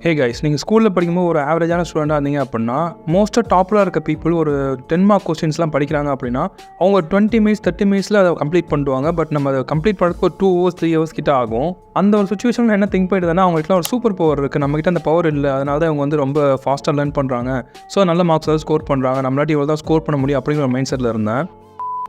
Hey guys, நீங்கள் ஸ்கூலில் படிக்கும்போது ஒரு ஆவரேஜான ஸ்டூடெண்ட்டாக இருந்தீங்க அப்படின்னா மோஸ்ட்டாக டாப்பில் இருக்க பீப்புள் ஒரு 10 மார்க் கொஸ்டின்ஸ்லாம் படிக்கிறாங்க அப்படின்னா அவங்க 20 மினிட்ஸ் 30 மினிட்ஸில் அதை கம்ப்ளீட் பண்ணுவாங்க. பட் நம்ம அதை கம்ப்ளீட் பண்ணுறதுக்கு ஒரு 2 hours 3 hours கிட்ட ஆகும். அந்த ஒரு சுச்சுவேஷனில் என்ன திங்க் பண்ணிட்டுனா அவங்களுக்குலாம் ஒரு சூப்பர் பவர் இருக்குது, நம்மகிட்ட அந்த பவர் இல்லை, அதனால தான் அவங்க வந்து ரொம்ப ஃபாஸ்ட்டாக லேர்ன் பண்ணுறாங்க, ஸோ நல்ல மார்க்ஸ் தான் ஸ்கோர் பண்ணுறாங்க, நம்மளாட்டி இவ்வளோ தான் ஸ்கோர் பண்ண முடியும் அப்படிங்கிற ஒரு மைண்ட் செட்டில் இருந்தேன்.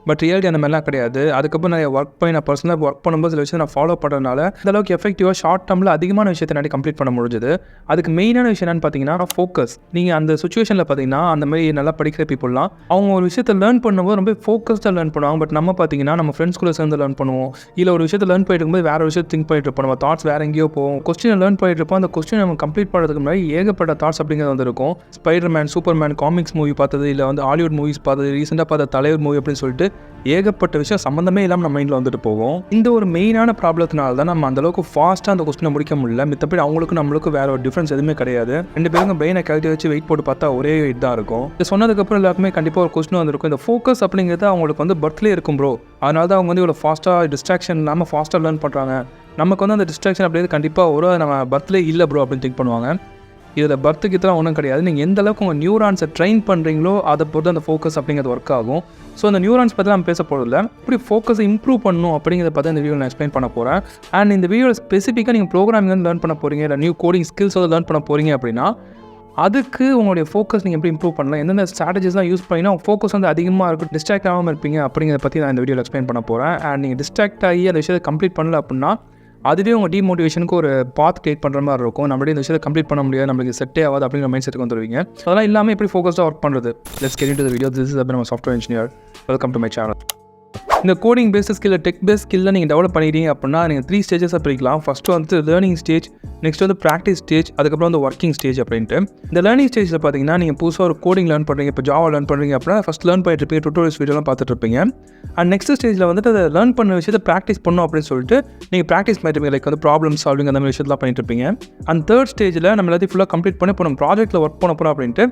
பட் ரியாலிட்டி அந்த மாதிரிலாம் கிடையாது. அதுக்கப்புறம் நிறைய ஒர்க் பண்ணி நான் பர்சனலாக ஒர்க் பண்ணும்போது சில விஷயம் நான் ஃபாலோ பண்ணுறதுனால இந்தளவுக்கு எஃபெக்டிவாக ஷார்ட் டர்மில் அதிகமான விஷயத்தை நாட்டி கம்ப்ளீட் பண்ண முடிஞ்சது. அதுக்கு மெயினான விஷயம் என்னென்னு பார்த்தீங்கன்னா ஃபோக்கஸ். நீங்கள் அந்த சுச்சுவேஷனில் பார்த்தீங்கன்னா அந்த மாதிரி நல்லா படிக்கிற பீப்புளெலாம் அவங்க ஒரு விஷயத்தை லேர்ன் பண்ணும்போது ரொம்ப ஃபோக்கஸ்டாக லேர்ன் பண்ணுவாங்க. பட் நம்ம பார்த்தீங்கன்னா நம்ம ஃப்ரெண்ட்ஸ்குள்ளே சேர்ந்து லேர்ன் பண்ணுவோம், இல்லை ஒரு விஷயத்தை லேர்ன் பண்ணிட்டு இருக்கும்போது வேறு விஷயத்தை திங்க் பண்ணிட்டு இருப்போம், நம்ம தாட்ஸ் வேறு எங்கேயோ போவோம். கொஸ்டினை லேர்ன் பண்ணிட்டு இருப்போம், அந்த கொஸ்டின் நம்ம கம்ப்ளீட் பண்ணுறதுக்கு முன்னாடி ஏகப்பட்ட தாட்ஸ் அப்படிங்கிறது வந்து இருக்கும். ஸ்பைடர்மேன், சூப்பர்மேன், காமிக்ஸ் மூவி பார்த்தது, இல்லை வந்து ஹாலிவுட் மூவிஸ் பார்த்தது, ரீசெண்டாக பார்த்த தலைவர் மூவி அப்படின்னு சொல்லிட்டு ஏகப்பட்ட விஷயம் சம்மந்தமே இல்லாமல் நம்ம மைண்டில் வந்துட்டு போகும். இந்த ஒரு மெயினான ப்ராப்ளத்தினால தான் நம்ம அந்தளவுக்கு ஃபாஸ்ட்டாக அந்த கொஸ்டினை முடிக்க முடியல. மித்தபடி அவங்களுக்கு நம்மளுக்கு வேறு ஒரு டிஃப்ரென்ஸ் எதுவுமே கிடையாது. ரெண்டு பேரும் பிரெயினை கழட்டி வச்சு வெயிட் போட்டு பார்த்தா ஒரே இதாக இருக்கும். இது சொன்னதுக்கப்புறம் எல்லாருக்குமே கண்டிப்பாக ஒரு கொஸ்டின் வந்திருக்கும், இந்த ஃபோக்கஸ் அப்படிங்கிறது அவங்களுக்கு வந்து பர்த்லேயே இருக்கும் ப்ரோ, அதனால தான் அவங்க வந்து இவ்வளோ ஃபாஸ்ட்டாக டிஸ்ட்ராக்ஷன் இல்லாமல் ஃபாஸ்ட்டாக லேர்ன் பண்ணுறாங்க. நமக்கு வந்து அந்த டிஸ்ட்ராக்ஷன் அப்படிங்கிறது கண்டிப்பாக ஒரு நம்ம பர்த்லேயே இல்லை ப்ரோ அப்படின்னு திங்க் பண்ணுவாங்க. இதில் பர்த்துக்கு இதெல்லாம் ஒன்றும் கிடையாது. நீங்கள் எந்த அளவுக்கு உங்கள் நியூரான்ஸை ட்ரெயின் பண்ணுறீங்களோ அதை பொறுத்து அந்த ஃபோக்கஸ் அப்படிங்கிறது ஒர்க் ஆகும். ஸோ அந்த நியூரான்ஸ் பற்றி நம்ம பேச போகிறதில்ல, இப்படி ஃபோக்கஸை இம்ப்ரூவ் பண்ணணும் அப்படிங்கிறத பார்த்து இந்த வீடியோ நான் எக்ஸ்பிளைன் பண்ண போகிறேன். அண்ட் இந்த வீடியோவில் ஸ்பெசிஃபிக்காக நீங்கள் ப்ரோக்ராமிங் வந்து லேர்ன் பண்ண போகிறீங்க, இல்லை நியூ கோடிங் ஸ்கில்ஸ் வந்து லேர்ன் பண்ண போகிறீங்க அப்படின்னா அதுக்கு உங்களுடைய ஃபோக்கஸ் நீங்கள் எப்படி இம்ப்ரூவ் பண்ணலாம், எந்தெந்த ஸ்ட்ராட்டஜிஸ்லாம் யூஸ் பண்ணினா ஃபோக்கஸ் வந்து அதிகமாக இருக்கும், டிஸ்ட்ராக்ட் ஆகாமல் இருப்பீங்க அப்படிங்கிறத பற்றி நான் இந்த வீடியோவில் எக்ஸ்பிளைன் பண்ண போகிறேன். அண்ட் நீங்கள் டிஸ்ட்ராக்ட் ஆகி அந்த விஷயத்தை கம்ப்ளீட் பண்ணல அப்படின்னா அதுவே உங்கள் டிமோட்டிவேஷனுக்கு ஒரு பாத் கிரியேட் பண்ணுற மாதிரி இருக்கும். நம்மளே இந்த விஷயத்தை கம்ப்ளீட் பண்ண முடியாது, நம்மளுக்கு செட்டே ஆகாது அப்படிங்கிற மைண்ட் செட்டுக்கு வந்துடுவீங்க. அதெல்லாம் இல்லாமல் எப்படி ஃபோக்கஸ்டாக ஒர்க் பண்ணுறது. Let's get into the video. This is abin, software engineer. Welcome to my channel. இந்த coding based skill, tech based ஸ்கில்லை நீங்கள் டெவலப் பண்ணிட்டீங்க அப்படின்னா நீங்கள் 3 ஸ்டேஜஸாக பிரிக்கலாம். ஃபஸ்ட்டு வந்து லேர்னிங் ஸ்டேஜ், நெக்ஸ்ட் வந்து ப்ராக்டிஸ் ஸ்டேஜ், அதுக்கப்புறம் வந்து ஒர்க்கிங் ஸ்டேஜ் அப்படின்ட்டு. இந்த லேர்னிங் ஸ்டேஜில் பார்த்தீங்கன்னா நீங்கள் புதுசாக ஒரு கோடிங் லேர்ன் பண்ணுறீங்க, இப்போ ஜாவா லேர்ன் பண்ணுறீங்க அப்படின்னா ஃபஸ்ட் லேர்ன் பண்ணிட்டு இருப்பீங்க, டுட்டோரியல்ஸ் வீடியோலாம் பார்த்துட்டு இருப்பீங்க. அண்ட் நெக்ஸ்ட் ஸ்டேஜில் வந்துட்டு அதை லேர்ன் பண்ண விஷயத்தை ப்ராக்டிஸ் பண்ணணும் அப்படின்னு சொல்லிட்டு நீங்கள் ப்ராக்டிஸ் பண்ணிட்டு லைக் வந்து ப்ராப்ளம் சால்விங் அந்த மாதிரி விஷயத்தெலாம் பண்ணிட்டு இருப்பீங்க. அண்ட் தேர்ட் ஸ்டேஜில் நம்ம எல்லாத்தையும் ஃபுல்லாக கம்ப்ளீட் பண்ணி இப்போ நம்ம ப்ராஜெக்ட்டில் ஒர்க் பண்ண போகிறோம் அப்படின்ட்டு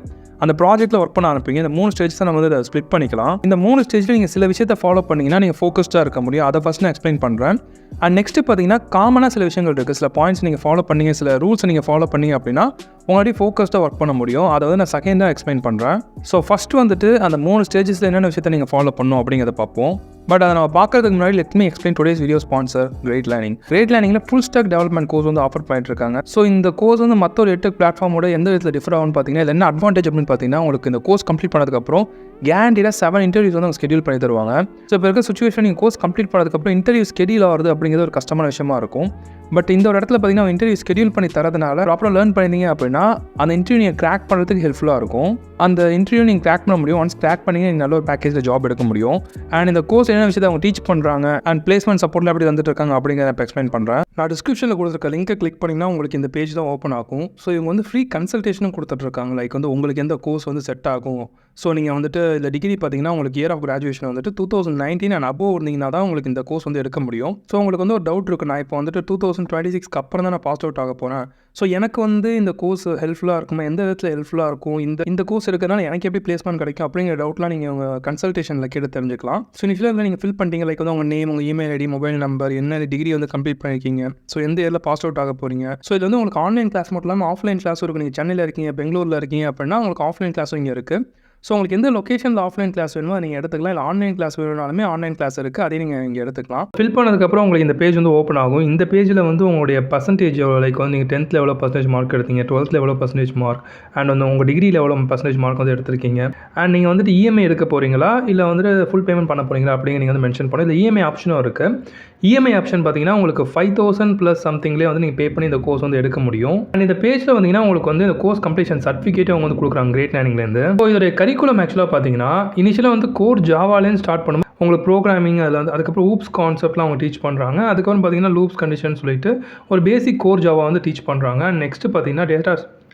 அந்த ப்ராஜெக்ட்டில் ஒர்க் பண்ண ஆரம்பிங்க. இந்த 3 ஸ்டேஜ் தான் நம்ம வந்து அதை ஸ்ப்ளிட் பண்ணிக்கலாம். இந்த 3 ஸ்டேஜில் நீங்கள் சில விஷயத்தை ஃபாலோ பண்ணிங்கன்னா நீங்கள் ஃபோக்கஸ்டாக இருக்க முடியும். அதை ஃபஸ்ட் நான் எக்ஸ்பிளைன் பண்ணுறேன். அண்ட் நெக்ஸ்ட்டு பார்த்தீங்கன்னா காமனாக சில விஷயங்கள் இருக்குது, சில பாயிண்ட்ஸ் நீங்கள் ஃபாலோ பண்ணீங்க, சில ரூல்ஸை நீங்கள் ஃபாலோ பண்ணீங்க அப்படின்னா உங்களாடி ஃபோக்கஸ்டாக ஒர்க் பண்ண முடியும். அதை வந்து நான் செகண்டாக எக்ஸ்பிளைன் பண்ணுறேன். ஸோ ஃபஸ்ட்டு வந்துட்டு அந்த 3 ஸ்டேஜஸில் என்னென்ன விஷயத்தை நீங்கள் ஃபாலோ பண்ணணும் அப்படிங்கிறத பார்ப்போம். பட் அதை நம்ம பார்க்கறதுக்கு முன்னாடி let me explain today's video sponsor great learning. Great லேர்னிங்கில் ஃபுல் ஸ்டாக் டெவலப்மெண்ட் கோர்ஸ் வந்து ஆஃபர் பண்ணிட்டு இருக்காங்க. ஸோ இந்த கோர்ஸ் வந்து மற்ற ஒரு எட்டு பிளாட்ஃபார்மோட எந்த விதத்தில் டிஃபர் ஆகும்னு பார்த்தீங்கன்னா என்ன அட்வான்டேஜ் அப்படின்னு பார்த்தீங்கன்னா உங்களுக்கு இந்த கோர்ஸ் கம்ப்ளீட் பண்ணதுக்கப்புறம் கேரண்டியாக 7 இன்டர்வியூஸ் வந்து அவங்க ஸ்கெடியூல் பண்ணி தருவாங்க. ஸோ இப்போ இருக்க சுச்சுவேஷன் நீங்கள் கோர்ஸ் கம்ப்ளீட் பண்ணதுக்கப்புறம் இன்டர்வியூ ஸ்கெடியூல் ஆகுது அப்படிங்கிறது ஒரு கஷ்டமான விஷயமா இருக்கும். பட் இந்த ஒரு இடத்துல பார்த்தீங்கன்னா இன்டர்வியூ ஸ்கெடியூல் பண்ணி தரதுனால ப்ராப்பராக லேர்ன் பண்ணிங்க அப்படின்னா அந்த இன்டர்வியூ நீங்கள் கிராக் பண்ணுறதுக்கு ஹெல்ப்ஃபுல்லாக இருக்கும். அந்த இன்டர்வியூ நீங்கள் கிராக் பண்ண முடியும். ஒன்ஸ் கிராக் பண்ணி நீங்கள் நல்ல ஒரு பேக்கேஜில் ஜாப் எடுக்க முடியும். அண்ட் இந்த கோர்ஸ் என்ன விஷயத்தை அவங்க டீச் பண்ணுறாங்க அண்ட் பிளேஸ்மெண்ட் சப்போர்ட்டில் எப்படி வந்துட்டு இருக்காங்க அப்படிங்கிறத இப்போ எக்ஸ்பிளைன் பண்ணுறேன். நான் டிஸ்கிரிப்ஷனில் கொடுத்துருக்க லிங்கை கிளிக் பண்ணிங்கன்னா உங்களுக்கு இந்த பேஜ் தான் ஓப்பன் ஆகும். ஸோ இவங்க வந்து ஃப்ரீ கன்சல்டேஷனும் கொடுத்துட்ருக்காங்க. லைக் வந்து உங்களுக்கு எந்த கோர்ஸ் வந்து செட் ஆகும். ஸோ நீங்கள் வந்துட்டு இந்த டிகிரி பார்த்தீங்கன்னா உங்களுக்கு இயர் ஆஃப் கிராஜுவேஷன் வந்துட்டு 2019 அண்ட் அபோவ் இருந்தீங்கன்னா தான் உங்களுக்கு இந்த கோர்ஸ் வந்து எடுக்க முடியும். ஸோ உங்களுக்கு வந்து ஒரு டவுட் இருக்குது, நான் இப்போ வந்துட்டு 2026 அப்புறம் தான் நான் பாஸ் அவுட் ஆக போகிறேன், ஸோ எனக்கு வந்து இந்த கோர்ஸ் ஹெல்ப்ஃபுல்லாக இருக்குமா, எந்த விதத்தில் ஹெல்ப்ஃபுல்லாக இருக்கும், இந்த கோர்ஸ் இருக்கிறதுனால எனக்கு எப்படி பிளேஸ்மெண்ட் கிடைக்கும் அப்படிங்கிற டவுட்லாம் நீங்கள் உங்கள் கன்சல்டேஷனில் கேட்டு தெரிஞ்சுக்கலாம். ஸோ இனிஷியலாக நீங்கள் ஃபில் பண்ணிட்டீங்க, லைக் வந்து உங்கள் நேம், உங்கள் இமெயில் ஐடி, மொபைல் நம்பர், என்ன டிகிரி வந்து கம்ப்ளீட் பண்ணியிருக்கீங்க, ஸோ எந்த இயரில் பாஸ் அவுட் ஆக போகிறீங்க. ஸோ இது வந்து உங்களுக்கு ஆன்லைன் கிளாஸ் மட்டும் இல்லாமல் ஆஃப்லைன் கிளாஸும் இருக்குது. நீங்கள் சென்னையில் இருக்கீங்க, பெங்களூரில் இருக்கீங்க அப்படின்னா உங்களுக்கு ஆஃப்லைன் கிளாஸும் இங்கே இருக்குது. ஸோ உங்களுக்கு எந்த லொக்கேஷனில் ஆஃப்லைன் கிளாஸ் வேணுமோ நீங்கள் எடுத்துக்கலாம், இல்லை ஆன்லைன் கிளாஸ் வேணுனாலுமே ஆன்லைன் கிளாஸ் இருக்குது, அதையும் நீங்கள் இங்கே எடுத்துக்கலாம். ஃபில் பண்ணதுக்கப்புறம் உங்களுக்கு இந்த பேஜ் வந்து ஓப்பன் ஆகும். இந்த பேஜில் வந்து உங்களுடைய பர்சன்டேஜ் லைக் வந்து நீங்கள் 10th எவ்வளோ பர்சன்டேஜ் மார்க் எடுத்தீங்க, 12th எவ்வளோ பர்சன்டேஜ் மார்க், அண்ட் வந்து உங்கள் டிகிரியில் எவ்வளோ பர்சன்டேஜ் மார்க் வந்து எடுத்திருக்கீங்க, அண்ட் நீங்கள் வந்துட்டு இஎம்ஐ எடுக்க போகிறீங்களா இல்லை வந்துட்டு ஃபுல் பேமெண்ட் பண்ண போகிறீங்களா அப்படிங்க நீங்கள் வந்து மென்ஷன் பண்ணி. இந்த இஎம்ஐ ஆப்ஷனும் இருக்குது. இஎம்ஐ ஆப்ஷன் பார்த்தீங்கன்னா உங்களுக்கு 5000 + சம்திங்லேயே வந்து நீங்கள் பே பண்ணி இந்த கோர்ஸ் வந்து எடுக்க முடியும். அண்ட் இந்த பேஜில் வந்தீங்கன்னா உங்களுக்கு வந்து இந்த கோர்ஸ் கம்ப்ளீஷன் சர்டிஃபிகேட் அவங்க வந்து கொடுக்குறாங்க கிரேட் லேர்னிங்லேருந்து. ஸோ இதோடைய கரிக்குலம் ஆக்சுவலாக பார்த்தீங்கன்னா இனிஷியலாக வந்து கோர் ஜாவாலேருந்து ஸ்டார்ட் பண்ணும் உங்களுக்கு ப்ரோக்ராமிங், அதில் வந்து அதுக்கப்புறம் ஊப்ஸ் கான்செப்ட்லாம் அவங்க டீச் பண்ணுறாங்க. அதுக்கப்புறம் பார்த்தீங்கன்னா லூப்ஸ் கண்டிஷன் சொல்லிட்டு ஒரு பேசிக் கோர் ஜாவா வந்து டீச் பண்ணுறாங்க. நெக்ஸ்ட்டு பார்த்தீங்கன்னா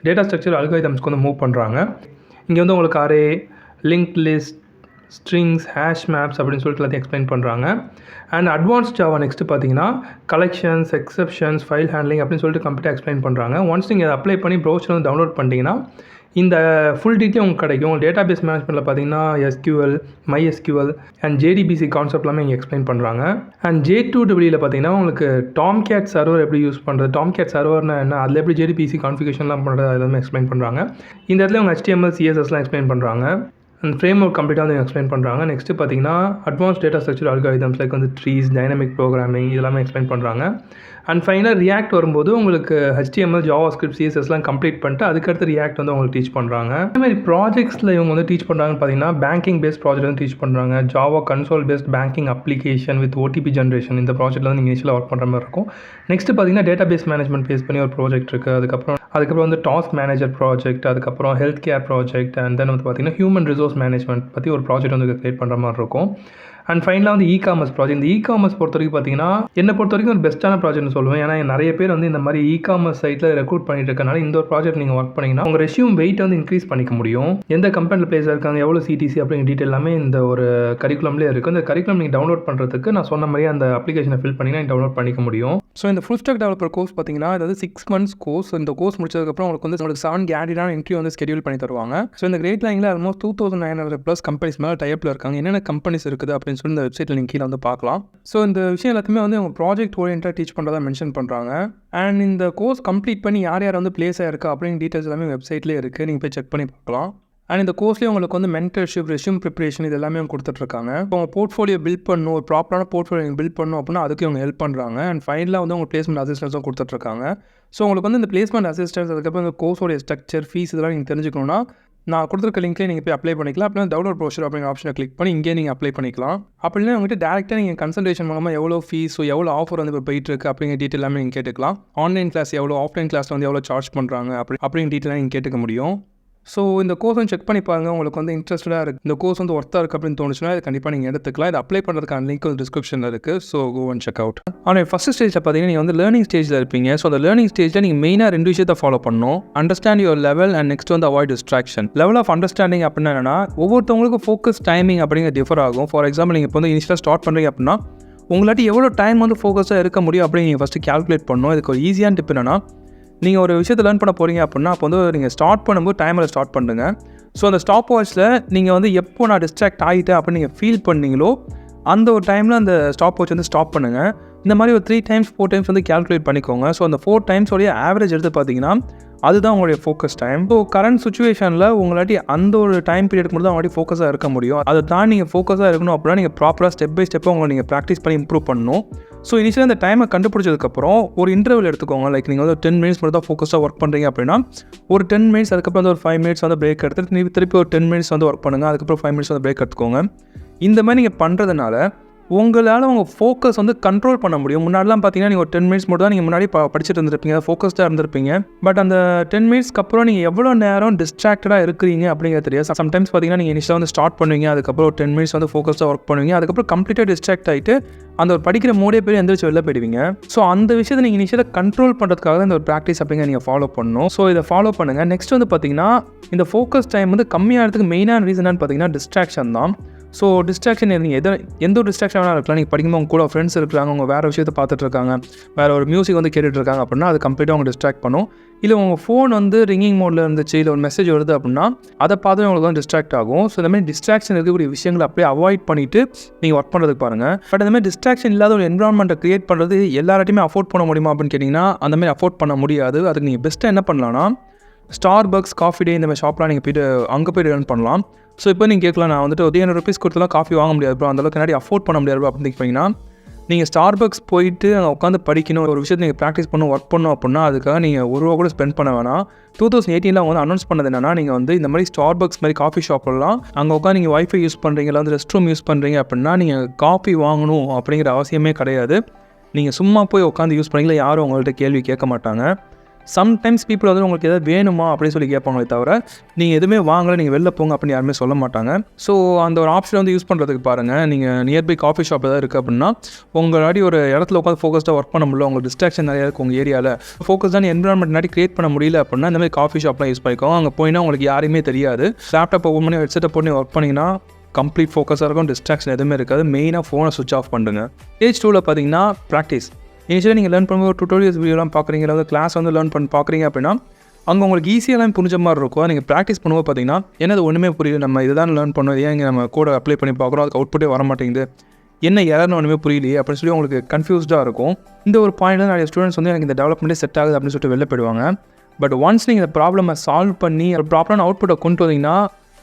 டேட்டா ஸ்ட்ரக்சர் அல்காரிதம்ஸ்க்கு வந்து மூவ் பண்ணுறாங்க. இங்கே வந்து உங்களுக்கு array, link list, strings, hash maps அப்படின்னு சொல்லிட்டு எல்லாத்தையும் எக்ஸ்பிளைன் பண்ணுறாங்க. அண்ட் அட்வான்ஸ் ஜாவா நெக்ஸ்ட்டு பார்த்தீங்கன்னா கலெக்ஷன்ஸ், எக்ஸப்ஷன்ஸ், ஃபைல் ஹேண்ட்லிங் அப்படின்னு சொல்லிட்டு கம்ப்ளீட்டாக எக்ஸ்பிளைன் பண்ணுறாங்க. ஒன்ஸ் நீங்கள் அதை அப்ளை பண்ணி ப்ரௌசர் வந்து டவுன்லோட் பண்ணிட்டீங்கன்னா இந்த ஃபுல் டீட்டெயில் உங்களுக்கு கிடைக்கும். டேட்டா பேஸ் மேனேஜ்மெண்ட்டில் பார்த்தீங்கன்னா SQL, MySQL and JDBC concept எல்லாமே இங்கே எக்ஸ்பிளைன் பண்ணுறாங்க. அண்ட் J2EEல பார்த்தீங்கன்னா உங்களுக்கு டாம்கேட் சர்வர் எப்படி யூஸ் பண்ணுறது, டாம்கேட் சர்வர்னா என்ன, அதில் எப்படி JDBC கான்ஃபிகரேஷன்லாம் பண்ணுறது எல்லாமே எக்ஸ்பிளைன் பண்ணுறாங்க. இந்த இடத்துல அவங்க HTML, CSSலாம் எக்ஸ்பிளைன் பண்ணுறாங்க. அண்ட் ஃப்ரேம் ஒர்க் கம்ப்ளீட்டாக வந்து எக்ஸ்பிளைன் பண்ணுறாங்க. நெக்ஸ்ட்டு பார்த்தீங்கன்னா advance data structure algorithms like வந்து ட்ரீஸ், டைனமிக் ப்ரோக்ராமிங் இதெல்லாமே எக்ஸ்பிளைன் பண்ணுறாங்க. அண்ட் ஃபைனலாக ரியாக்ட் வரும்போது உங்களுக்கு HTML, JavaScript, CSSலாம் கம்ப்ளீட் பண்ணிட்டு அதுக்கடுத்து ரியாக்ட் வந்து உங்களுக்கு டீச் பண்ணுறாங்க. அதே மாதிரி ப்ராஜெக்ட்ஸில் இவங்க வந்து டீச் பண்ணுறாங்கன்னு பார்த்தீங்கன்னா பேங்கிங் பேஸ்ட் ப்ராஜெக்ட் வந்து டீச் பண்ணுறாங்க. Java console based banking application with OTP generation இந்த ப்ராஜெக்ட்டில் வந்து நீங்கள் இனிஷியலாக ஒர்க் பண்ணுற மாதிரி இருக்கும். நெக்ஸ்ட்டு பார்த்தீங்கன்னா டேட்டா பேஸ் மேனேஜ்மெண்ட் பேஸ் பண்ணி ஒரு ப்ராஜெக்ட் இருக்குது. அதுக்கப்புறம் வந்து டாஸ்க் மேனேஜர் ப்ராஜெக்ட், அதுக்கப்புறம் health care project, and then வந்து பார்த்தீங்கன்னா ஹியூமன் ரிசோர்ஸ் மேனேஜ்மெண்ட் பற்றி ஒரு ப்ராஜெக்ட் வந்து கிரியேட் பண்ணுற மாதிரி இருக்கும். அண்ட் ஃபைனலாக வந்து இ-காமர்ஸ் ப்ராஜெக்ட். இந்த இ-காமர்ஸ் பொறுத்த வரைக்கும் பார்த்தீங்கன்னா என்னை பொறுத்த வரைக்கும் ஒரு பெஸ்ட்டான ப்ராஜெக்ட்னு சொல்லுவேன். ஏன்னா நிறைய பேர் வந்து இந்த மாதிரி இ-காமர்ஸ் சைட்டில் ரெக்ரூட் பண்ணிட்டு இருக்கனால இந்த ஒரு ப்ராஜெக்ட் நீங்கள் ஒர்க் பண்ணிங்கன்னா உங்கள் ரெஸ்யூம் வெயிட் வந்து இன்க்ரீஸ் பண்ணிக்க முடியும். எந்த கம்பெனியில் பிளேஸ் இருக்காங்க, எவ்வளோ CTC அப்படிங்கிற டீட்டெயில் எல்லாமே இந்த ஒரு கரிக்குலம்லேயே இருக்குது. இந்த கரிக்குலம் நீங்கள் டவுன்லோட் பண்ணுறதுக்கு நான் சொன்ன மாதிரியே அந்த அப்ளிகேஷனை ஃபில் பண்ணி நீங்கள் டவுன்லோட் பண்ணிக்க முடியும். ஸோ இந்த ஃபுல் ஸ்டாக் டெவலப்பர் கோர்ஸ் பார்த்தீங்கன்னா அதாவது 6 months கோர்ஸ். இந்த கோர்ஸ் முடிச்சதுக்கப்புறம் உங்களுக்கு 7 கேண்டிடான இன்டர்வியூ வந்து ஸ்கெடியூல் பண்ணி தருவாங்க. ஸோ இந்த கிரேட் லைனில் ஆல்மோஸ்ட் 2900+ கம்பெனிஸ் மேலே டைப்பில் இருக்காங்க. என்னென்ன கம்பெனிஸ் இருக்குது அப்படின்னு சொல்லி இந்த வெப்சைட்டில் நீங்கள் கீழே வந்து பார்க்கலாம். ஸோ இந்த விஷயம் எல்லாத்தையுமே வந்து அவங்க ப்ராஜெக்ட் ஓரியன்டாக டீச் பண்ணுறதா மென்ஷன் பண்ணுறாங்க. அண்ட் இந்த கோர்ஸ் கம்ப்ளீட் பண்ணி யார் யார் வந்து பிளேஸ் ஆகிருக்கா அப்படின்னு டீட்டெயில்ஸ் எல்லாமே வெப்சைட்லேயே இருக்குது. நீங்கள் போய் செக் பண்ணி பார்க்கலாம். அண்ட் இந்த கோர்ஸ்லேயே உங்களுக்கு வந்து மென்டர்ஷிப், ரெஸ்யூம் ப்ரிப்பரேஷன் இது எல்லாமே அவங்க கொடுத்துட்ருக்காங்க. இப்போ உங்கள் போர்ட்ஃபோலியோ பில்ட் பண்ணணும், ஒரு ப்ராப்பரான போர்ட்ஃபோலியோ பில்ட் பண்ணணும் அப்படின்னா அதுக்கு அவங்க ஹெல்ப் பண்ணுறாங்க. அண்ட் ஃபைனலாக வந்து உங்கள் பிளேஸ்மெண்ட் அசிஸ்டன்ஸும் கொடுத்துட்ருக்காங்க. ஸோ உங்களுக்கு வந்து இந்த பிளேஸ்மெண்ட் அசிஸ்டன்ஸ், அதுக்கப்புறம் இந்த கோர்ஸோடைய ஸ்ட்ரக்சர், ஃபீஸ் இதெல்லாம் நீங்கள் தெரிஞ்சுக்கணும்னா நான் கொடுத்துருக்க லிங்க்லேயே நீங்கள் போய் அப்ளை பண்ணிக்கலாம். அப்படின்னா டவுன்லோட் ப்ரோஷர் அப்படிங்கிற ஆப்ஷனை கிளிக் பண்ணி இங்கே நீங்கள் அப்ளை பண்ணிக்கலாம். அப்படின்னா உங்கள்கிட்ட டேரெக்டாக நீங்கள் கன்சல்டேஷன் மூலமாக எவ்வளோ ஃபீஸ், எவ்வளோ ஆஃபர் வந்து இப்போ போயிட்டுருக்கு அப்படிங்கிற டீட்டெயில் எல்லாமே நீங்கள் கேட்டுக்கலாம். ஆன்லைன் கிளாஸ் எவ்வளோ, ஆஃப்லைன் கிளாஸ் வந்து எவ்வளோ சார்ஜ் பண்ணுறாங்க அப்படிங்கிற டீட்டெயிலாக நீங்கள் கேட்டுக்க முடியும். ஸோ இந்த கோர்ஸ் வந்து செக் பண்ணி பாருங்கள். உங்களுக்கு வந்து இன்ட்ரெஸ்டடாக இருக்குது, இந்த கோர்ஸ் வந்து ஒர்த்தாக இருக்குது அப்படின்னு தோணுச்சுன்னா இது கண்டிப்பாக நீங்கள் எடுத்துக்கலாம். இது அப்ளை பண்ணுறதுக்கான லிங்க் டிஸ்கிரிப்ஷனில் இருக்குது. So go and check out. ஆனால் ஃபஸ்ட் ஸ்டேஜில் பார்த்தீங்கன்னா நீங்கள் வந்து லேர்னிங் ஸ்டேஜில் இருப்பீங்க. ஸோ அந்த லேர்னிங் ஸ்டேஜில் நீங்கள் மெயினாக 2 விஷயத்தை ஃபாலோ பண்ணணும். Understand your level and next வந்து avoid distraction. Level of understanding அப்படின்னா என்னன்னா ஒவ்வொருத்தவங்களுக்கும் ஃபோக்கஸ் டைமிங் அப்படிங்கிற டிஃபர் ஆகும். ஃபார் எக்ஸாம்பிள் நீங்கள் இப்போ வந்து இனிஷியலாக ஸ்டார்ட் பண்ணுறீங்க அப்படின்னா உங்களாட்டி எவ்வளோ டைம் வந்து ஃபோக்கஸாக இருக்க முடியும் அப்படின்னு நீங்கள் ஃபஸ்ட்டு கால்குலேட் பண்ணணும். இதுக்கு ஒரு ஈஸியான டிப் என்னன்னா நீங்கள் ஒரு விஷயத்தை லேர்ன் பண்ண போகிறீங்க அப்படின்னா அப்போ வந்து நீங்கள் ஸ்டார்ட் பண்ணும்போது டைமில் ஸ்டார்ட் பண்ணுங்க. ஸோ அந்த ஸ்டாப் வாட்ச்சில் நீங்கள் வந்து எப்போ நான் டிஸ்ட்ராக்ட் ஆகிட்டேன் அப்படின்னு நீங்கள் ஃபீல் பண்ணீங்களோ அந்த ஒரு டைமில் அந்த ஸ்டாப் வாட்ச் வந்து ஸ்டாப் பண்ணுங்கள். இந்த மாதிரி ஒரு 3 times 4 times வந்து கேல்குலேட் பண்ணிக்கோங்க. ஸோ அந்த 4 times ஆவரேஜ் எடுத்து பார்த்தீங்கன்னா அதுதான் உங்களுடைய ஃபோக்கஸ் டைம். ஸோ கரண்ட் சுச்சுவேஷனில் உங்களாட்டி அந்த ஒரு டைம் பீரியட் மட்டும் தான் உங்களாட்டி ஃபோக்கஸாக இருக்க முடியும். அதை தான் நீங்கள் ஃபோக்கஸாக இருக்கணும் அப்படின்னா நீங்கள் ப்ராப்பராக ஸ்டெப் பை ஸ்டெப்பாக உங்களை நீங்கள் ப்ராக்டிஸ் பண்ணி இம்ப்ரூவ் பண்ணணும். ஸோ இனிஷியலாக அந்த டைமை கண்டுபிடிச்சதுக்கப்புறம் ஒரு இன்டர்வல் எடுத்துக்கோங்க. லைக் நீங்கள் வந்து 10 minutes மட்டும் தான் ஃபோக்கஸாக ஒர்க் பண்ணுறீங்க அப்படின்னா ஒரு 10 minutes, அதுக்கப்புறம் வந்து ஒரு 5 minutes வந்து பிரேக் எடுத்துட்டு திருப்பி ஒரு 10 minutes வந்து ஒர்க் பண்ணுங்கள். அதுக்கப்புறம் 5 minutes வந்து பிரேக் எடுத்துக்கோங்க. இந்த மாதிரி நீங்கள் பண்ணுறதுனால உங்களால் உங்கள் ஃபோக்கஸ் வந்து கண்ட்ரோல் பண்ண முடியும். முன்னாடிலாம் பார்த்தீங்கன்னா நீங்கள் ஒரு 10 minutes மட்டும் தான் நீங்கள் முன்னாடி படிச்சுட்டு இருந்திருப்பீங்க, ஃபோக்கஸ்டாக இருந்திருப்பீங்க. பட் அந்த 10 minutesக்கு அப்புறம் நீங்கள் எவ்வளோ நேரம் டிஸ்ட்ராக்டடாக இருக்கிறீங்க அப்படிங்கிறது தெரியாது. சம்டைம்ஸ் பார்த்தீங்கன்னா நீங்கள் இனிஷியலாக வந்து ஸ்டார்ட் பண்ணுவீங்க, அதுக்கப்புறம் ஒரு 10 minutes வந்து ஃபோக்கஸ்டாக ஒர்க் பண்ணுவீங்க, அதுக்கப்புறம் கம்ப்ளீட்டாக டிஸ்ட்ராக்ட் ஆகிட்டு அந்த ஒரு படிக்கிற மோடே போய் எந்திரிச்சு வெளில போயிடுவீங்க. ஸோ அந்த விஷயத்தை நீங்கள் இனிஷியலாக கண்ட்ரோல் பண்ணுறதுக்காக தான் இந்த ஒரு ப்ராக்டிஸ் அப்படிங்க நீங்கள் ஃபாலோ பண்ணணும். ஸோ இதை ஃபாலோ பண்ணுங்கள். நெக்ஸ்ட் வந்து பார்த்தீங்கன்னா இந்த ஃபோக்கஸ் டைம் வந்து கம்மியாகிறதுக்கு மெயினான ரீசன் பார்த்தீங்கன்னா டிஸ்ட்ராக்ஷன் தான். ஸோ டிஸ்ட்ராக்ஷன் நீங்கள் எந்த ஒரு டிஸ்ட்ராக்ஷன் வேணாலும் இருக்கலாம். நீங்கள் படிக்கும்போது உங்க கூட ஃப்ரெண்ட்ஸ் இருக்கிறாங்க, அவங்க வேறு விஷயத்தை பார்த்துட்டு இருக்காங்க, வேறு ஒரு மியூசிக் வந்து கேட்டுட்டு இருக்காங்க அப்படின்னா அது கம்ப்ளீட்டாக அவங்க டிஸ்ட்ராக்ட் பண்ணும். இல்லை உங்கள் ஃபோன் வந்து ரிங்கிங் மோடில் இருந்துச்சு, இல்லை ஒரு மெசேஜ் வருது அப்படின்னா அதை பார்த்து உங்களுக்கு தான் டிஸ்ட்ராக்ட் ஆகும். ஸோ இந்த மாதிரி டிஸ்ட்ராக்ஷன் இருக்கக்கூடிய விஷயங்களை அப்படியே அவாய்ட் பண்ணிவிட்டு நீங்கள் ஒர்க் பண்ணுறதுக்கு பாருங்கள். பட் இந்த மாதிரி டிஸ்ட்ராக்ஷன் இல்லாத ஒரு என்விரான்மெண்ட்டை க்ரியேட் பண்ணுறது எல்லார்ட்டையுமே அஃபோர்ட் பண்ண முடியுமா அப்படின்னு கேட்டிங்கன்னா அந்த மாதிரி அஃபோர்ட் பண்ண முடியாது. அதுக்கு நீங்கள் பெஸ்ட்டாக என்ன பண்ணலாம்னா Starbucks, காஃபி டே இந்த மாதிரி ஷாப்லாம் நீங்கள் போய்ட்டு அங்கே போய்ட்டு ஏர்ன் பண்ணலாம். ஸோ இப்போ நீங்கள் கேட்கலாம், நான் வந்துட்டு 300 rupees கொடுத்துலாம் காஃபி வாங்க முடியாது ப்ரோ, அந்தளவுக்கு முன்னாடி அஃபோர்ட் பண்ண முடியாது அப்படின்னு கேட்பீங்கன்னா நீங்கள் Starbucks போயிட்டு அங்கே உட்காந்து படிக்கணும், ஒரு விஷயத்தை நீங்கள் ப்ராக்டிஸ் பண்ணணும், ஒர்க் பண்ணணும் அப்படின்னா அதுக்காக நீங்கள் ₹1 கூட ஸ்பெண்ட் பண்ண வேணாம். 2018 அவங்க வந்து அனௌன்ஸ் பண்ணது என்னன்னா நீங்கள் வந்து இந்த மாதிரி Starbucks மாதிரி காஃபி ஷாப்லாம் அங்கே உட்காந்து நீங்கள் வைஃபை யூஸ் பண்ணுறீங்க, இல்லை வந்து ரெஸ்ட் ரூம் யூஸ் பண்ணுறீங்க அப்படின்னா நீங்கள் காஃபி வாங்கணும் அப்படிங்கிற அவசியமே கிடையாது. நீங்கள் சும்மா போய் உட்காந்து யூஸ் பண்ணீங்களா, யாரும் உங்கள்கிட்ட கேள்வி கேட்க மாட்டாங்க. சம்டைம்ஸ் பீப்புள் வந்து உங்களுக்கு எதாவது வேணுமா அப்படின்னு சொல்லி கேட்பாங்களே தவிர நீங்கள் எதுவுமே வாங்கலை, நீங்கள் வெளில போங்க அப்படின்னு யாருமே சொல்ல மாட்டாங்க. ஸோ அந்த ஒரு ஆப்ஷன் வந்து யூஸ் பண்ணுறதுக்கு பாருங்கள். நீங்கள் நியர்பை காஃபி ஷாப் ஏதாவது இருக்குது அப்படின்னா உங்களாடி ஒரு இடத்துல உட்காந்து ஃபோக்கஸ்டாக ஒர்க் பண்ண முடியல, உங்களுக்கு டிஸ்ட்ராக்ஷன் நிறையா இருக்குது உங்கள் ஏரியாவில், ஃபோக்கஸ்டான என்விரான்மெண்ட் நாடி கிரியேட் பண்ண முடியல அப்படின்னா இந்த மாதிரி காஃபி ஷாப்லாம் யூஸ் பண்ணிக்கோங்க. அங்கே போயினா உங்களுக்கு யாருமே தெரியாது, லேப்டாப் ஓப்பன் பண்ணி ஹெட்செட்டை போட்டு ஒர்க் பண்ணிங்கன்னா கம்ப்ளீட் ஃபோக்கஸாக இருக்கும், டிஸ்ட்ராக்ஷன் எதுவுமே இருக்காது. மெயினாக ஃபோனை சுவிச் ஆஃப் பண்ணுங்க. ஸ்டேஜ் 2ல் பார்த்தீங்கன்னா ப்ராக்டிஸ். இனிஷியலாக நீங்கள் லேர்ன் பண்ணும்போது டுட்டோரியல்ஸ் வீடியோலாம் பார்க்குறீங்க, அதாவது கிளாஸ் வந்து லேர்ன் பண்ணி பார்க்குறீங்க அப்படின்னா அங்கே உங்களுக்கு ஈஸியாக புரிஞ்ச மாதிரி இருக்கும். நீங்கள் ப்ராக்டிஸ் பண்ணும்போது பார்த்தீங்கன்னா என்னது ஒன்றுமே புரியல, நம்ம இதுதான் லேர்ன் பண்ணோம், ஏன் இங்கே நம்ம கோடை அப்ளை பண்ணி பார்க்குறோம், அதுக்கு அவுட்புட்டே வர மாட்டேங்குது, என்ன யாருன்னு ஒன்றுமே புரியலையே அப்படின்னு சொல்லி உங்களுக்கு கன்ஃபியூஸ்டாக இருக்கும். இந்த ஒரு பாயிண்ட்டில் நிறைய ஸ்டூடெண்ட்ஸ் வந்து எனக்கு இந்த டெவலப்மெண்ட்டே செட் ஆகுது அப்படின்னு சொல்லிட்டு வெளில போயிடுவாங்க. பட் ஒன்ஸ் நீங்கள் இந்த ப்ராப்ளமை சால்வ் பண்ணி ப்ராப்பரான அவுட்புட்டை கொண்டு வந்தீங்கன்னா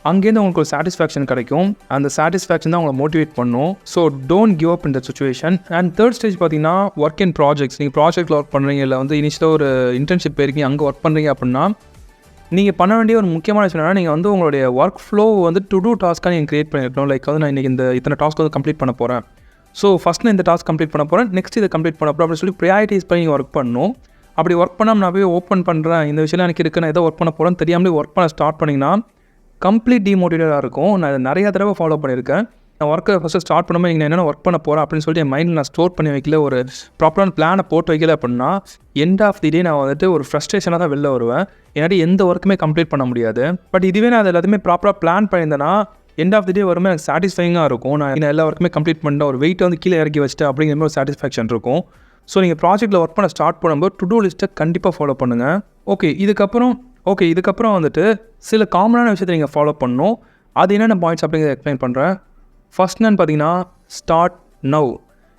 அங்கேருந்து உங்களுக்கு ஒரு சாட்டிஸ்ஃபேக்ஷன் கிடைக்கும். அந்த சாட்டிஸ்ஃபேக்ஷன் தான் உங்களை மோட்டிவேட் பண்ணும். So don't give up in the situation. And third stage பார்த்தீங்கன்னா ஒர்க் இன் ப்ராஜெக்ட்ஸ். நீங்கள் ப்ராஜெக்ட்டில் ஒர்க் பண்ணுறீங்க, இல்லை வந்து இனிஷியலாக ஒரு இன்டர்ன்ஷிப் போயிருக்கீங்க, அங்கே ஒர்க் பண்ணுறீங்க அப்படின்னா நீங்கள் பண்ண வேண்டிய ஒரு முக்கியமான விஷயம் என்னன்னா, நீங்கள் வந்து உங்களுடைய ஒர்க் ஃப்ளோ வந்து டு டூ டாஸ்க்காக நீங்கள் க்ரியேட் பண்ணியிருக்கணும். லைக் வந்து நான் இன்றைக்கி இத்தனை டாஸ்க் வந்து கம்ப்ளீட் பண்ண போகிறேன், ஸோ ஃபஸ்ட் நான் இந்த டாஸ்க் கம்ப்ளீட் பண்ண போகிறேன், நெக்ஸ்ட் இதை கம்ப்ளீட் பண்ண போகிறேன் அப்படின்னு சொல்லி ப்ரையாரிட்டிஸ் பண்ணி நீங்கள் ஒர்க் பண்ணணும். அப்படி ஒர்க் பண்ணாமல் நான் போய் ஓப்பன் பண்ணுறேன், இந்த விஷயம் எனக்கு இருக்குது, நான் எதோ ஒர்க் பண்ண போகிறேன்னு தெரியாமலே ஒர்க் பண்ண ஸ்டார்ட் பண்ணிங்கன்னா கம்ப்ளீட் டிமோட்டிவேட்டாக இருக்கும். நான் இதை நிறையா தடவை ஃபாலோ பண்ணியிருக்கேன். நான் ஒர்க்கை ஃபஸ்ட்டு ஸ்டார்ட் பண்ணும்போது நீங்கள் என்னென்ன ஒர்க் பண்ண போகிறேன் அப்படின்னு சொல்லிட்டு என் மைண்டில் நான் ஸ்டோர் பண்ணி வைக்கல, ஒரு ப்ராப்பரான பிளானை போட்டு வைக்கல அப்படின்னா எண்ட் ஆஃப் தி டே நான் வந்துட்டு ஒரு ஃப்ரஸ்ட்ரேஷனாக தான் வெளில வருவேன். என்னாடி எந்த ஒர்க்குமே கம்ப்ளீட் பண்ண முடியாது. பட் இதுவே நான் அதை எல்லாத்தையுமே ப்ராப்பராக பிளான் பண்ணியிருந்தேன்னா எண்ட் ஆஃப் தி டே வரும்போது எனக்கு சாட்டிஸ்ஃபைங்காக இருக்கும். நான் எல்லா ஒர்க்குமே கம்ப்ளீட் பண்ணிட்டேன், ஒரு வெயிட்டை வந்து கீழே இறக்கி வச்சுட்டு அப்படிங்கிற மாதிரி ஒரு சாட்டிஸ்ஃபேக்ஷன் இருக்கும். ஸோ நீங்கள் ப்ராஜெக்ட்டில் ஒர்க் பண்ண ஸ்டார்ட் பண்ணும்போது டு டூ லிஸ்ட்டை கண்டிப்பாக ஃபாலோ பண்ணுங்கள். இதுக்கப்புறம் வந்துட்டு சில காமனான விஷயத்தை நீங்கள் ஃபாலோ பண்ணணும். அது என்னென்ன பாயிண்ட்ஸ் அப்படிங்கிறத எக்ஸ்பிளைன் பண்ணுறேன். ஃபர்ஸ்ட் என்னன்னு பார்த்தீங்கன்னா ஸ்டார்ட் நவ்.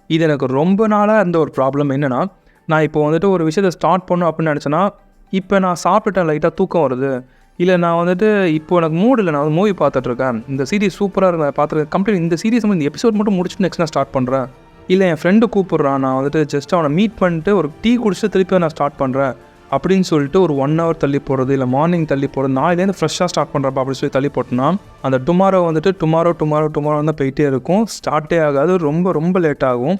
இது எனக்கு ரொம்ப நாளாக இருந்த ஒரு ப்ராப்ளம். என்னென்னா, நான் இப்போ வந்துட்டு ஒரு விஷயத்தை ஸ்டார்ட் பண்ணணும் அப்படின்னு நினச்சேன்னா, இப்போ நான் சாப்பிட்டுட்டேன், லைட்டாக தூக்கம் வருது, இல்லை நான் வந்துட்டு இப்போ எனக்கு மூடு இல்லை, நான் வந்து மூவி பார்த்துட்ருக்கேன், இந்த சீரிஸ் சூப்பராக இருக்கு, நான் பார்த்துருக்கேன், கம்ப்ளீட் இந்த சீரிஸ் இந்த எபிசோட் மட்டும் முடிச்சுட்டு நெக்ஸ்ட் நான் ஸ்டார்ட் பண்ணுறேன், இல்லை என் ஃப்ரெண்டு கூப்பிட்றான், நான் வந்துட்டு ஜஸ்ட் அவனை மீட் பண்ணிட்டு ஒரு டீ குடிச்சிட்டு திருப்பி நான் ஸ்டார்ட் பண்ணுறேன் அப்படின்னு சொல்லிட்டு ஒரு 1 hour தள்ளி போடுறது, இல்லை மார்னிங் தள்ளி போடுறது, நாளையிலேருந்து ஃப்ரெஷ்ஷாக ஸ்டார்ட் பண்ணுறப்ப அப்படி சொல்லி தள்ளி போட்டோன்னா அந்த டுமாரோ வந்துட்டு டுமாரோ தான் போயிட்டே இருக்கும், ஸ்டார்ட்டே ஆகாது, ரொம்ப ரொம்ப லேட் ஆகும்.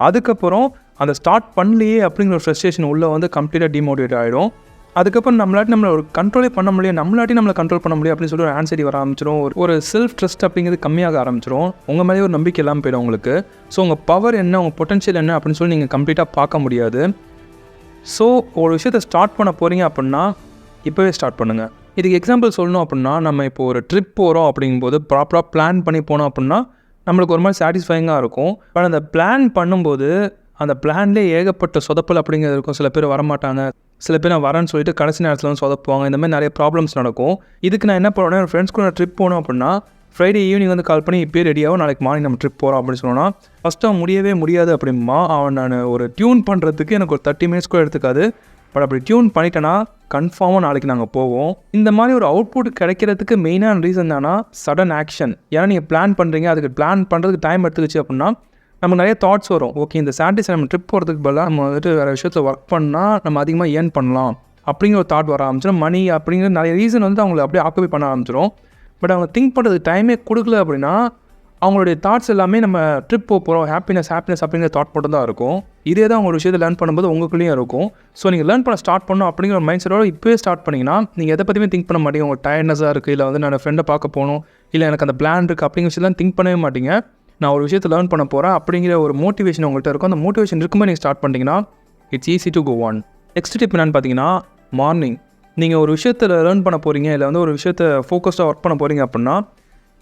அதுக்கப்புறம் அந்த ஸ்டார்ட் பண்ணலையே அப்படிங்கிற ஒரு ஃப்ரஸ்ட்ரேஷன் உள்ளே வந்து கம்ப்ளீட்டாக டிமோட்டிவேட் ஆகிடும். அதுக்கப்புறம் நம்மளை ஒரு கண்ட்ரோலே பண்ண முடியும், நம்மளை கண்ட்ரோல் பண்ண முடியும் அப்படின்னு சொல்லி ஒரு ஆன்சைட்டி வர ஆரம்பிச்சிடும். ஒரு செல்ஃப் ட்ரஸ்ட் அப்படிங்கிறது கம்மியாக ஆரம்பிச்சிடும். உங்கள் மேலே ஒரு நம்பிக்கை எல்லாம் போயிடும் உங்களுக்கு. ஸோ உங்கள் பவர் என்ன, உங்கள் பொட்டன்ஷியல் என்ன அப்படின்னு சொல்லி நீங்கள் கம்ப்ளீட்டாக பார்க்க முடியாது. ஸோ ஒரு விஷயத்தை ஸ்டார்ட் பண்ண போகிறீங்க அப்படின்னா இப்போவே ஸ்டார்ட் பண்ணுங்கள். இதுக்கு எக்ஸாம்பிள் சொல்லணும் அப்படின்னா, நம்ம இப்போ ஒரு ட்ரிப் போகிறோம் அப்படிங்கும்போது ப்ராப்பராக பிளான் பண்ணி போனோம் அப்படின்னா நம்மளுக்கு ஒரு மாதிரி சாட்டிஸ்ஃபைங்காக இருக்கும். பட் அந்த பிளான் பண்ணும்போது அந்த பிளான்லேயே ஏகப்பட்ட சொதப்பல் அப்படிங்கிறது இருக்கும். சில பேர் வரமாட்டாங்க, சில பேர் நான் வரேன்னு சொல்லிட்டு கடைசி நேரத்தில் வந்து சொதப்புவாங்க. இந்த மாதிரி நிறைய ப்ராப்ளம்ஸ் நடக்கும். இதுக்கு நான் என்ன பண்ணுவேன், என் ஃப்ரெண்ட்ஸ் கூட ட்ரிப் போனோம் அப்படின்னா ஃப்ரைடே ஈவினிங் வந்து கால் பண்ணி இப்போயே ரெடியாகும், நாளைக்கு மார்னிங் நம்ம ட்ரிப் போகிறோம் அப்படின்னு சொன்னோன்னா ஃபஸ்ட்டு அவன் முடியவே முடியாது அப்படிமா. அவன் நான் ஒரு டியூன் பண்ணுறதுக்கு எனக்கு ஒரு 30 minutes கூட எடுத்துக்காது. பட் அப்படி டியூன் பண்ணிட்டேன்னா கன்ஃபார்மாக நாளைக்கு நாங்கள் போவோம். இந்த மாதிரி ஒரு அவுட்புட் கிடைக்கிறதுக்கு மெயினான ரீசன் தானா சடன் ஆக்ஷன். ஏன்னா நீங்கள் பிளான் பண்ணுறீங்க, அதுக்கு பிளான் பண்ணுறதுக்கு டைம் எடுத்துக்கிச்சு அப்படின்னா நமக்கு நிறைய தாட்ஸ் வரும். ஓகே, இந்த சாட்டர்டே நம்ம ட்ரிப் போகிறதுக்கு பதிலாக நம்ம வந்துட்டு வேறு விஷயத்தில் ஒர்க் பண்ணால் நம்ம அதிகமாக ஏர்ன் பண்ணலாம் அப்படிங்கிற ஒரு தாட் வர ஆரம்பிச்சிடும். மணி அப்படிங்கிற நிறைய ரீசன் வந்து அவங்களை அப்படியே ஆக்குபை பண்ண ஆரம்பிச்சிடும். பட் அவங்க திங்க் பண்ணுறதுக்கு டைமே கொடுக்கல அப்படின்னா அவங்களுடைய தாட்ஸ் எல்லாமே நம்ம ட்ரிப் போகிறோம், ஹாப்பினஸ் அப்படிங்கிற தாட் மட்டும் தான் இருக்கும். இதே தான் உங்கள் விஷயத்தை லேர்ன் பண்ணும்போது உங்களுக்குள்ளேயும் இருக்கும். ஸோ நீங்கள் லேர்ன் பண்ண ஸ்டார்ட் பண்ணணும் அப்படிங்கிற ஒரு மைண்ட் செட்டோட இப்போயே ஸ்டார்ட் பண்ணிங்கன்னா நீங்கள் எதை பற்றியுமே திங்க் பண்ண மாட்டீங்க. உங்கள் டயர்ட்னஸாக இருக்குது, இல்லை வந்து நான் ஃப்ரெண்டை பார்க்க போகணும், இல்லை எனக்கு அந்த பிளான் இருக்குது அப்படிங்கிற விஷயத்தெல்லாம் திங்க் பண்ணவே மாட்டீங்க. நான் ஒரு விஷயத்தை லேர்ன் பண்ண போகிறேன் அப்படிங்கிற ஒரு மோட்டிவேஷன் உங்கள்கிட்ட இருக்கும். அந்த மோட்டிவேஷன் இருக்கும்போது நீங்கள் ஸ்டார்ட் பண்ணிங்கன்னா it's easy to go on. Next tip என்னென்னு பார்த்தீங்கன்னா, மார்னிங் நீங்கள் ஒரு விஷயத்தில் லேர்ன் பண்ண போகிறீங்க, இல்லை வந்து ஒரு விஷயத்தை ஃபோக்கஸ்டாக ஒர்க் பண்ண போகிறீங்க அப்படின்னா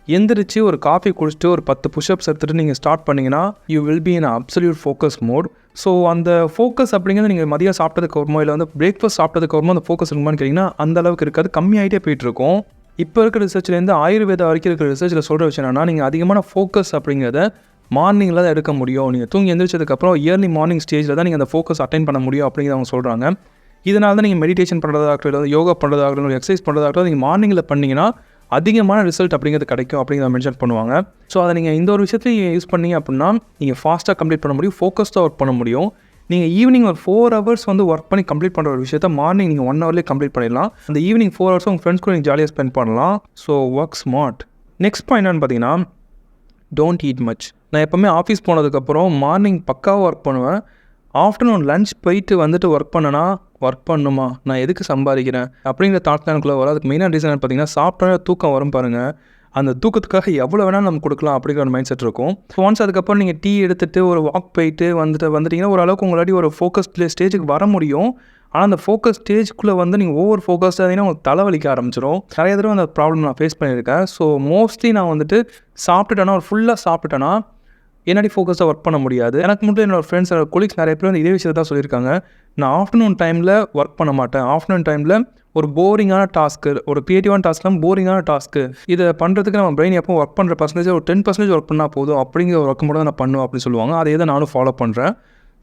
எந்திரிச்சு ஒரு காஃபி குடிச்சிட்டு ஒரு 10 புஷ்அப்ஸ் எடுத்துகிட்டு நீங்கள் ஸ்டார்ட் பண்ணிங்கன்னா you will be in absolute focus mode. So அந்த ஃபோக்கஸ் அப்படிங்கிறது நீங்கள் மதியம் சாப்பிட்டதுக்கு வருமோ, இல்லை வந்து பிரேக்ஃபாஸ்ட் சாப்பிட்டதுக்கு வருமோ அந்த ஃபோக்கஸ் இருக்குமான்னு கேட்டிங்கன்னா அந்த அளவுக்கு இருக்காது, கம்மியாகிட்டே போயிட்டுருக்கும். இப்போ இருக்கிற ரிசர்ச்லேருந்து ஆயுர்வேதா வரைக்கும் இருக்கிற ரிசர்ச்சில் சொல்கிற விஷயம் என்னன்னா, நீங்கள் அதிகமான ஃபோக்கஸ் அப்படிங்கிறத மார்னிங்கில் தான் எடுக்க முடியும். நீங்கள் தூங்கி எந்திரிச்சதுக்கப்புறம் இயர்லி மார்னிங் ஸ்டேஜில் தான் நீங்கள் அந்த ஃபோக்கஸ் அட்டைன் பண்ண முடியும் அப்படிங்கிறத அவங்க சொல்கிறாங்க. இதனால தான் நீங்கள் மெடிடேஷன் பண்ணுறதாகட்டும், இல்லை யோகா பண்ணுறதாகட்டும், இல்லை எக்ஸசைஸ் பண்ணுறதாகட்டும், நீங்கள் மார்னிங்கில் பண்ணிங்கன்னா அதிகமான ரிசல்ட் அப்படிங்கிறது கிடைக்கும் அப்படிங்கிறத மென்ஷன் பண்ணுவாங்க. ஸோ அதை நீங்கள் இந்த ஒரு விஷயத்தையும் யூஸ் பண்ணீங்க அப்படின்னா நீங்கள் ஃபாஸ்ட்டாக கம்ப்ளீட் பண்ண முடியும், ஃபோக்கஸ்டாக ஒர்க் பண்ண முடியும். நீங்கள் ஈவினிங் ஒரு 4 hours வந்து ஒர்க் பண்ணி கம்ப்ளீட் பண்ணுற ஒரு விஷயத்தை மார்னிங் நீங்கள் 1 hourலேயே கம்ப்ளீட் பண்ணிடலாம். அந்த ஈவினிங் 4 hours உங்கள் ஃப்ரெண்ட்ஸ் கூட நீங்கள் ஜாலியாக ஸ்பெண்ட் பண்ணலாம். So work smart. Next point என்னன்னு பார்த்தீங்கன்னா, டோன்ட் ஈட் மச். நான் எப்போவுமே ஆஃபீஸ் போனதுக்கப்புறம் மார்னிங் பக்காவாக ஒர்க் பண்ணுவேன். ஆஃப்டர்நூன் லஞ்ச் போயிட்டு வந்துட்டு ஒர்க் பண்ணனா ஒர்க் பண்ணணுமா, நான் எதுக்கு சம்பாதிக்கிறேன் அப்படிங்கிற தாட் எனக்குள்ளே வரும். அதுக்கு மெயினான ரீசன் பார்த்தீங்கன்னா, சாப்பிட்டோன்னே தூக்கம் வரும் பாருங்கள், அந்த தூக்கத்துக்காக எவ்வளோ வேணாலும் நம்ம கொடுக்கலாம் அப்படிங்கிற ஒரு மைண்ட் செட் இருக்கும். ஸோ ஒன்ஸ் அதுக்கப்புறம் நீங்கள் டீ எடுத்துகிட்டு ஒரு வாக் போயிட்டு வந்துட்டிங்கன்னா ஓரளவுக்கு உங்களாடி ஒரு ஃபோக்கஸ் ஸ்டேஜுக்கு வர முடியும். ஆனால் அந்த ஃபோக்கஸ் ஸ்டேஜுக்குள்ளே வந்து நீங்கள் ஓவர் ஃபோக்கஸ்டாக இருந்தீங்கன்னா உங்களுக்கு தலைவலிக்க ஆரம்பிச்சிடும். நிறைய தடவை அந்த ப்ராப்ளம் நான் ஃபேஸ் பண்ணியிருக்கேன். ஸோ மோஸ்ட்லி நான் வந்துட்டு சாப்பிட்டுட்டேன்னா ஒரு ஃபுல்லாக சாப்பிட்டுட்டேன்னா என்னடி ஃபோக்கஸாக ஒர்க் பண்ண முடியாது. எனக்கு மட்டும் என்னோடய ஃப்ரெண்ட்ஸ் கொலீக்ஸ் நிறைய பேர் வந்து இதே விஷயத்தை தான் சொல்லியிருக்காங்க. நான் ஆஃப்டர்நூன் டைமில் ஒர்க் பண்ண மாட்டேன், ஆஃப்டர்நூன் டைமில் ஒரு போரிங்கான டாஸ்க்கு, ஒரு க்ரியேட்டிவான டாஸ்க்லாம் போரிங்கான டாஸ்க்கு, இதை பண்ணுறதுக்கு நம்ம பிரெயின் எப்போ ஒர்க் பண்ணுற பர்சன்டேஜ் ஒரு 10% ஒர்க் பண்ணால் போதும் அப்படிங்கிற ஒரு ஒர்க் மட்டும் தான் நான் பண்ணுவேன் அப்படின்னு சொல்லுவாங்க. அதே தான் நானும் ஃபாலோ பண்ணுறேன்.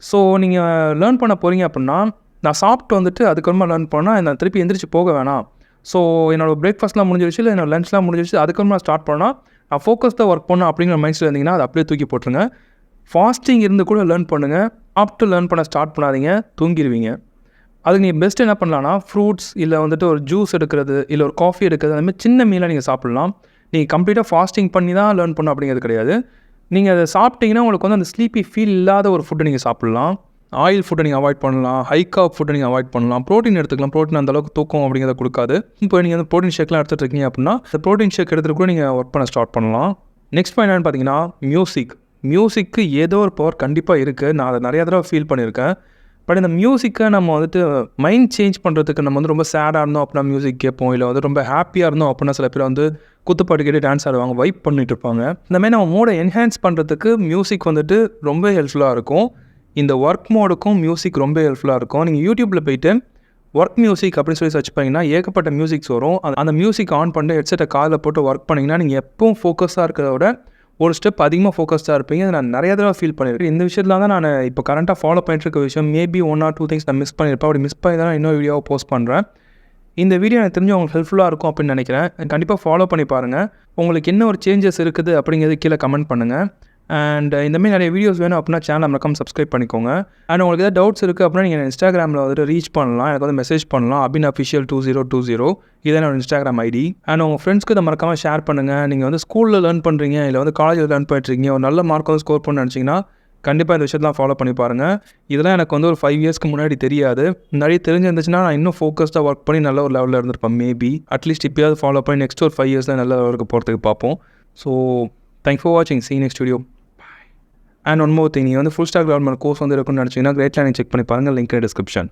ஸோ நீங்கள் லேர்ன் பண்ண போகிறீங்க அப்படின்னா, நான் சாப்பிட்டு வந்துட்டு அதுக்கப்புறமா லேர்ன் பண்ணால் நான் திருப்பி எந்திரிச்சு போக வேணாம். ஸோ என்னோடய பிரேக்ஃபாஸ்ட்லாம் முடிஞ்சிருச்சு, இல்லை என்னோட லஞ்ச்லாம் முடிஞ்சிருச்சு, அதுக்கப்புறமா ஸ்டார்ட் பண்ணால் நான் ஃபோக்கஸ்டாக ஒர்க் பண்ணேன் அப்படிங்கிற மைண்ட் செட் இருந்தீங்கன்னா அதை அப்படியே தூக்கி போட்டுருங்க. ஃபாஸ்டிங் இருந்து கூட லேர்ன் பண்ணுங்கள். சாப்பிட்டு லேர்ன் பண்ண ஸ்டார்ட் பண்ணாதீங்க, தூங்கிடுவீங்க. அதுக்கு நீங்கள் பெஸ்ட் என்ன பண்ணலான்னா, ஃப்ரூட்ஸ் இல்லை வந்துட்டு ஒரு ஜூஸ் எடுக்கிறது, இல்லை ஒரு காஃபி எடுக்கிறது, அந்த மாதிரி சின்ன மீலாக நீங்கள் சாப்பிட்லாம். நீங்கள் கம்ப்ளீட்டாக ஃபாஸ்டிங் பண்ணி தான் லேர்ன் பண்ணணும் அப்படிங்கிறது கிடையாது. நீங்கள் அதை சாப்பிட்டீங்கன்னா உங்களுக்கு வந்து அந்த ஸ்லீப்பி ஃபீல் இல்லாத ஒரு ஃபுட்டை நீங்கள் சாப்பிட்லாம். ஆயில் ஃபுட்டை நீங்கள் அவாய்ட் பண்ணலாம், ஹை கார்ப் ஃபுட்டை நீங்கள் அவாய்ட் பண்ணலாம், ப்ரோட்டீன் எடுத்துக்கலாம். ப்ரோட்டீன் அந்தளவுக்கு தூக்கம் அப்படிங்கிறத கொடுக்காது. இப்போ நீங்கள் வந்து ப்ரோட்டீன் ஷேக்லாம் எடுத்துகிட்டு இருக்கீங்க அப்படின்னா, இந்த ப்ரோட்டீன் ஷேக் எடுத்துகிட்டு கூட நீங்கள் ஒர்க் பண்ண ஸ்டார்ட் பண்ணலாம். நெக்ஸ்ட் பாயிண்ட் என்னென்னு பார்த்தீங்கன்னா, மியூசிக்கு ஏதோ ஒரு பவர் கண்டிப்பாக இருக்குது. நான் அதை நிறையா தடவை ஃபீல் பண்ணியிருக்கேன். பட் இந்த மியூசிக்கை நம்ம வந்துட்டு மைண்ட் சேஞ்ச் பண்ணுறதுக்கு நம்ம வந்து ரொம்ப சேடாக இருந்தோம் அப்படின்னா மியூசிக் கேட்போம், இல்லை வந்து ரொம்ப ஹாப்பியாக இருந்தோம் அப்படின்னா சில பேர் வந்து குத்துப்பாட்டு கேட்டு டான்ஸ் ஆடுவாங்க, வைப் பண்ணிட்டு இருப்பாங்க. இந்தமாதிரி நம்ம மோடை என்ஹான்ஸ் பண்ணுறதுக்கு மியூசிக் வந்துட்டு ரொம்ப ஹெல்ப்ஃபுல்லாக இருக்கும். இந்த ஒர்க் மோடுக்கும் மியூசிக் ரொம்ப ஹெல்ப்ஃபுல்லாக இருக்கும். நீங்கள் யூடியூப்பில் போய்ட்டு ஒர்க் மியூசிக் அப்படின்னு சொல்லி சர்ச் பண்ணிங்கன்னா ஏகப்பட்ட மியூசிக்ஸ் வரும். அந்த மியூசிக் ஆன் பண்ணிட்டு ஹெட்செட்டை காதில் போட்டு ஒர்க் பண்ணிங்கன்னா நீங்கள் எப்பவும் ஃபோக்கஸாக இருக்கிறத விட ஒரு ஸ்டெப் அதிகமாக ஃபோக்கஸ்டாக இருப்பீங்க. நான் நிறைய தடவை ஃபீல் பண்ணியிருக்கேன். இந்த விஷயத்தில் தான் நான் இப்போ கரண்ட்டாக ஃபாலோ பண்ணிட்டு இருக்க விஷயம். மேபி 1 or 2 திங்ஸ் நான் மிஸ் பண்ணியிருப்பேன். அப்படி மிஸ் பண்ணி தான் நான் இன்னொரு வீடியோவை போஸ்ட் பண்ணுறேன். இந்த வீடியோ எனக்கு தெரிஞ்சு உங்களுக்கு ஹெல்ப்ஃபுல்லாக இருக்கும் அப்படின்னு நினைக்கிறேன். கண்டிப்பாக ஃபாலோ பண்ணி பாருங்கள். உங்களுக்கு என்ன ஒரு சேஞ்சஸ் இருக்குது அப்படிங்கிறது கீழே கமெண்ட் பண்ணுங்கள். அண்ட் இந்தமாதிரி நிறைய வீடியோஸ் வேணும் அப்படின்னா சேனலை மறக்காம சப்ஸ்கிரைப் பண்ணிக்கோங்க. அண்ட் உங்களுக்கு ஏதாவது டவுட்ஸ் இருக்குது அப்படின்னா நீங்கள் இன்ஸ்டாகிராமில் வந்துட்டு ரீச் பண்ணலாம், எனக்கு வந்து மெசேஜ் பண்ணலாம். abin official 2020 இதான் என்னோட இன்ஸ்டாகிராம் ஐடி. அண்ட் உங்கள் ஃப்ரெண்ட்ஸ்க்கு இதை மறக்காமல் ஷேர் பண்ணுங்கள். நீங்கள் வந்து ஸ்கூலில் லேர்ன் பண்ணுறீங்க, இல்லை வந்து காலேஜில் லேர்ன் பண்ணிட்டுருக்கீங்க, ஒரு நல்ல மார்க் வந்து ஸ்கோர் பண்ண நினச்சிங்கன்னா கண்டிப்பாக இந்த விஷயத்தெலாம் ஃபாலோ பண்ணி பாருங்கள். இதெல்லாம் எனக்கு வந்து ஒரு 5 இயர்ஸ்க்கு முன்னாடி தெரியாது. நிறைய தெரிஞ்சிருந்துச்சுன்னா நான் இன்னும் ஃபோக்கஸ்டாக ஒர்க் பண்ணி நல்ல ஒரு லெவலில் இருந்திருப்பேன். மேபி அட்லீஸ்ட் இப்போயாவது ஃபாலோ பண்ணி நெக்ஸ்ட் ஒரு 5 இயர்ஸில் நல்ல லெவலுக்கு போகிறதுக்கு பார்ப்போம். ஸோ தேங்க்ஸ் ஃபார் வாட்சிங். See you next video. And one more thing, நீங்கள் வந்து ஃபுல் ஸ்டாக் டெவலப்மெண்ட் கோர்ஸ் வந்து இருக்குன்னு நினச்சிங்கன்னா கிரேட் லைனை செக் பண்ணி பாருங்கள். Link description.